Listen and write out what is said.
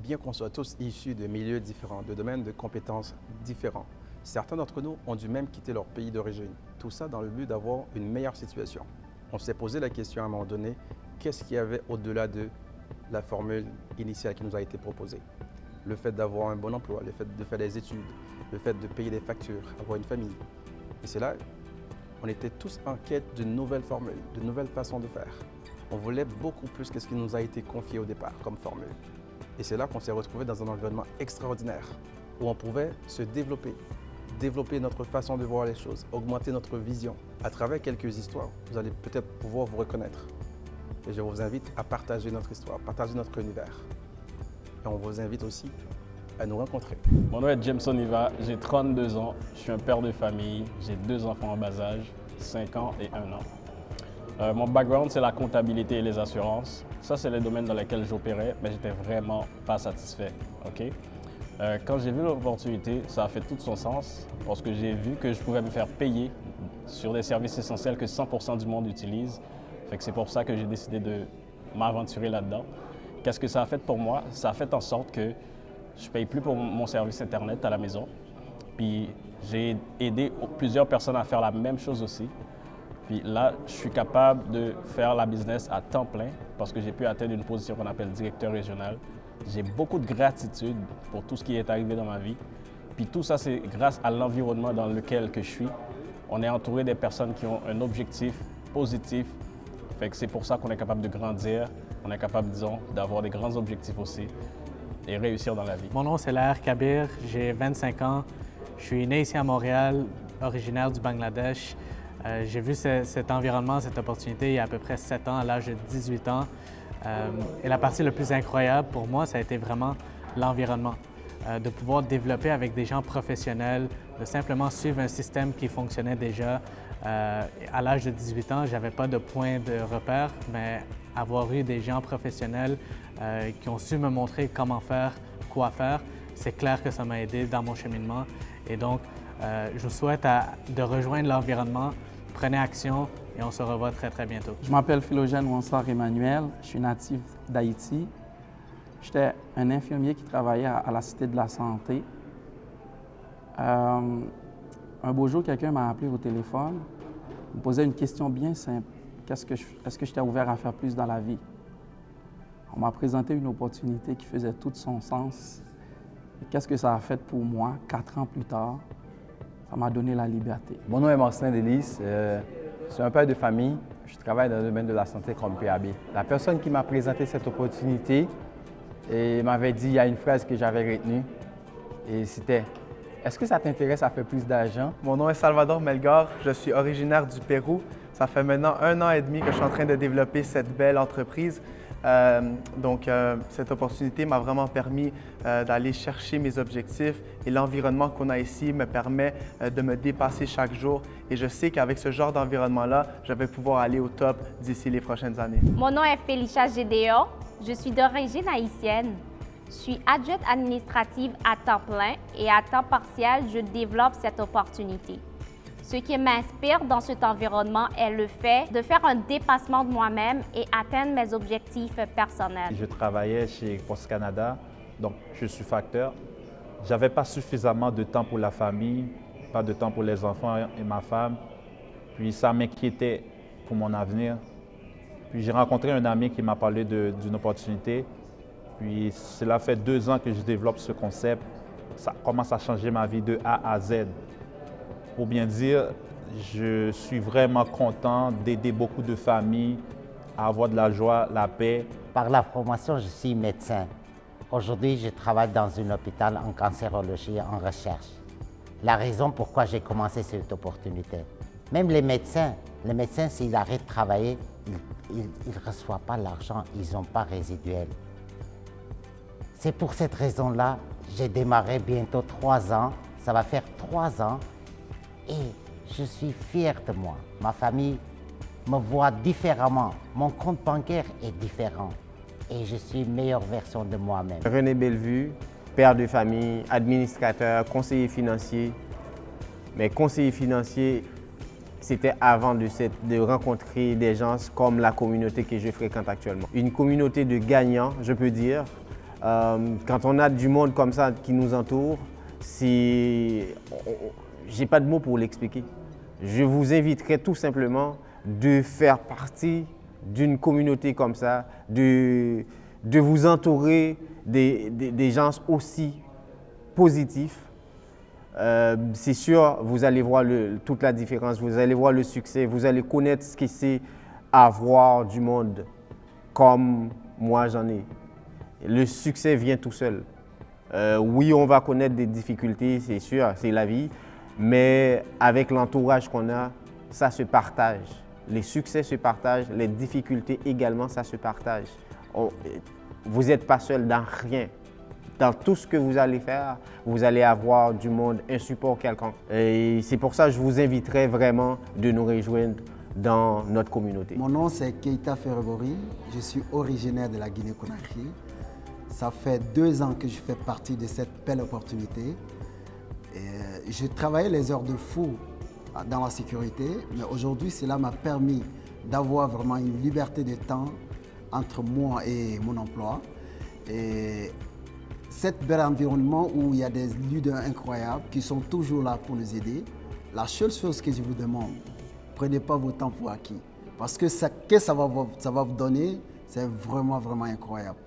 bien qu'on soit tous issus de milieux différents, de domaines de compétences différents, certains d'entre nous ont dû même quitter leur pays d'origine. Tout ça dans le but d'avoir une meilleure situation. On s'est posé la question à un moment donné, qu'est-ce qu'il y avait au-delà de la formule initiale qui nous a été proposée? Le fait d'avoir un bon emploi, le fait de faire des études, le fait de payer des factures, avoir une famille. Et c'est là, on était tous en quête d'une nouvelle formule, d'une nouvelle façon de faire. On voulait beaucoup plus que ce qui nous a été confié au départ comme formule. Et c'est là qu'on s'est retrouvé dans un environnement extraordinaire, où on pouvait se développer notre façon de voir les choses, augmenter notre vision. À travers quelques histoires, vous allez peut-être pouvoir vous reconnaître. Et je vous invite à partager notre histoire, partager notre univers. Et on vous invite aussi à nous rencontrer. Mon nom est Jameson Iva, j'ai 32 ans, je suis un père de famille, j'ai 2 enfants en bas âge, 5 ans et 1 an. Mon background, c'est la comptabilité et les assurances. Ça, c'est les domaines dans lesquels j'opérais, mais j'étais vraiment pas satisfait. Okay? Quand j'ai vu l'opportunité, ça a fait tout son sens parce que j'ai vu que je pouvais me faire payer sur des services essentiels que 100% du monde utilise. C'est pour ça que j'ai décidé de m'aventurer là-dedans. Qu'est-ce que ça a fait pour moi? Ça a fait en sorte que je ne paye plus pour mon service Internet à la maison. Puis j'ai aidé plusieurs personnes à faire la même chose aussi. Puis là, je suis capable de faire la business à temps plein parce que j'ai pu atteindre une position qu'on appelle directeur régional. J'ai beaucoup de gratitude pour tout ce qui est arrivé dans ma vie. Puis tout ça, c'est grâce à l'environnement dans lequel je suis. On est entouré des personnes qui ont un objectif positif. C'est pour ça qu'on est capable de grandir. On est capable, disons, d'avoir des grands objectifs aussi et réussir dans la vie. Mon nom, c'est Laher Kabir, j'ai 25 ans. Je suis né ici à Montréal, originaire du Bangladesh. J'ai vu cet environnement, cette opportunité il y a à peu près 7 ans, à l'âge de 18 ans. Et la partie la plus incroyable pour moi, ça a été vraiment l'environnement. De pouvoir développer avec des gens professionnels, de simplement suivre un système qui fonctionnait déjà. À l'âge de 18 ans, je n'avais pas de point de repère, mais avoir eu des gens professionnels qui ont su me montrer comment faire, quoi faire, c'est clair que ça m'a aidé dans mon cheminement. Et donc, je vous souhaite de rejoindre l'environnement. Prenez action et on se revoit très, très bientôt. Je m'appelle Philogène Wansar Emmanuel, je suis natif d'Haïti. J'étais un infirmier qui travaillait à la Cité de la Santé. Un beau jour, quelqu'un m'a appelé au téléphone, me posait une question bien simple. Est-ce que j'étais ouvert à faire plus dans la vie? On m'a présenté une opportunité qui faisait tout son sens. Et qu'est-ce que ça a fait pour moi 4 ans plus tard? Ça m'a donné la liberté. Mon nom est Marcelin Delis, je suis un père de famille, je travaille dans le domaine de la santé comme PAB. La personne qui m'a présenté cette opportunité m'avait dit, il y a une phrase que j'avais retenue, et c'était « Est-ce que ça t'intéresse à faire plus d'argent? » Mon nom est Salvador Melgar, je suis originaire du Pérou. Ça fait maintenant 1 an et demi que je suis en train de développer cette belle entreprise. Cette opportunité m'a vraiment permis d'aller chercher mes objectifs et l'environnement qu'on a ici me permet de me dépasser chaque jour. Et je sais qu'avec ce genre d'environnement-là, je vais pouvoir aller au top d'ici les prochaines années. Mon nom est Felicia Gédéon, je suis d'origine haïtienne. Je suis adjointe administrative à temps plein et à temps partiel, je développe cette opportunité. Ce qui m'inspire dans cet environnement est le fait de faire un dépassement de moi-même et atteindre mes objectifs personnels. Je travaillais chez Post Canada, donc je suis facteur. Je n'avais pas suffisamment de temps pour la famille, pas de temps pour les enfants et ma femme. Puis ça m'inquiétait pour mon avenir. Puis j'ai rencontré un ami qui m'a parlé d'une opportunité. Puis cela fait 2 ans que je développe ce concept. Ça commence à changer ma vie de A à Z. Pour bien dire, je suis vraiment content d'aider beaucoup de familles à avoir de la joie, la paix. Par la formation, je suis médecin. Aujourd'hui, je travaille dans un hôpital en cancérologie en recherche. La raison pourquoi j'ai commencé cette opportunité. Même les médecins, s'ils arrêtent de travailler, ils ne reçoivent pas l'argent, ils n'ont pas résiduel. C'est pour cette raison-là, j'ai démarré bientôt 3 ans. Ça va faire 3 ans. Et je suis fier de moi. Ma famille me voit différemment. Mon compte bancaire est différent. Et je suis une meilleure version de moi-même. René Bellevue, père de famille, administrateur, conseiller financier. Mais conseiller financier, c'était avant de rencontrer des gens comme la communauté que je fréquente actuellement. Une communauté de gagnants, je peux dire. Quand on a du monde comme ça qui nous entoure, j'ai pas de mots pour l'expliquer. Je vous inviterai tout simplement de faire partie d'une communauté comme ça, de vous entourer des gens aussi positifs. C'est sûr, vous allez voir toute la différence, vous allez voir le succès, vous allez connaître ce que c'est avoir du monde comme moi j'en ai. Le succès vient tout seul. Oui, on va connaître des difficultés, c'est sûr, c'est la vie, mais avec l'entourage qu'on a, ça se partage. Les succès se partagent, les difficultés également, ça se partage. Vous n'êtes pas seul dans rien. Dans tout ce que vous allez faire, vous allez avoir du monde, un support quelconque. Et c'est pour ça que je vous inviterai vraiment de nous rejoindre dans notre communauté. Mon nom c'est Keita Ferrobori, je suis originaire de la Guinée-Conakry. Ça fait 2 ans que je fais partie de cette belle opportunité. Je travaillais les heures de fou dans la sécurité, mais aujourd'hui cela m'a permis d'avoir vraiment une liberté de temps entre moi et mon emploi. Et cet bel environnement où il y a des leaders incroyables qui sont toujours là pour nous aider, la seule chose que je vous demande, prenez pas vos temps pour acquis. Parce que ce que ça va vous donner, c'est vraiment, vraiment incroyable.